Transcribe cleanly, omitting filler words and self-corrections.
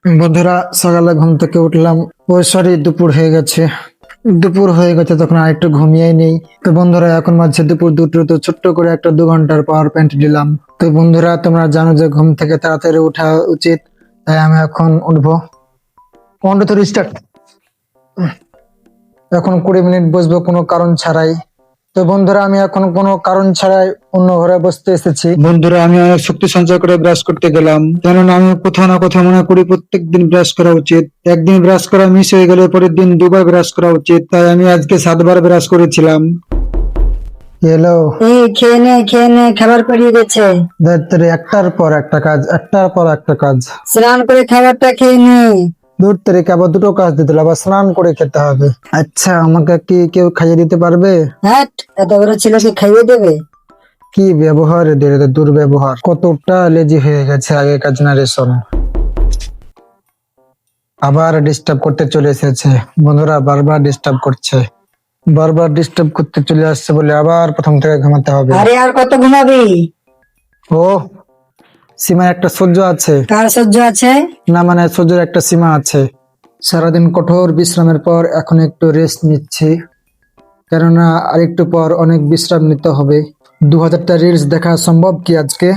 বন্ধুরা, সকালে ঘুম থেকে উঠলাম। ওই সরি, দুপুর হয়ে গেছে। তখন আর একটু ঘুমিয়ে নেই। তো বন্ধুরা, এখন বাজছে দুপুর দুটো। তো ছোট্ট করে একটা 2 ঘন্টার পাওয়ার পয়েন্ট দিলাম। তো বন্ধুরা, তোমরা জানো যে ঘুম থেকে তাড়াতাড়ি ওঠা উচিত। তাই আমি এখন উঠবো। পনেরো তো স্টার্ট। এখন 20 মিনিট বসবো কোনো কারণ ছাড়াই। তো বন্ধুরা, আমি এখন কোনো কারণ ছাড়াই অন্য ঘরে বসতে এসেছি। বন্ধুরা, আমি অনেক শক্তি সঞ্চয় করে ব্রাশ করতে গেলাম, কেননা আমি কোথাও না কোথাও মনে করি প্রত্যেকদিন ব্রাশ করা উচিত। একদিন ব্রাশ করা মিস হয়ে গেলে পরের দিন 2 বার ব্রাশ করা উচিত। তাই আমি আজকে 7 বার ব্রাশ করেছিলাম। হ্যালো। এই খেয়ে নে খাবার পড়িয়ে গেছে। ধর, একটার পর একটা কাজ। স্নান করে খাবারটা খেয়ে নে। দূর থেকে আবার 2টো কাজ দিতে হলো, আবার স্নান করে খেতে হবে। আচ্ছা, আমাকে কি কেউ খাইয়ে দিতে পারবে? হ্যাট, এত বড় ছেলেকে খাইয়ে দেবে? কি ব্যবহার এদের, এদের দুর্ব্যবহার! কতটা লেজি হয়ে গেছে আগেকার জেনারেশন। আবার ডিস্টার্ব করতে চলে এসেছে। বন্ধুরা বারবার ডিস্টার্ব করতে চলে আসছে বলে আবার প্রথম থেকে ঘুমাতে হবে। আরে আর কত ঘুমাবি? ও, সীমার একটা সহ্য আছে। কার সহ্য আছে? না মানে সহ্যের একটা সীমা আছে। সারাদিন কঠোর বিশ্রামের পর এখন একটু রেস্ট নিচ্ছি, কেননা আরেকটু পর অনেক বিশ্রাম নিতে হবে। 2000টা রিলস দেখা সম্ভব কি আজকে?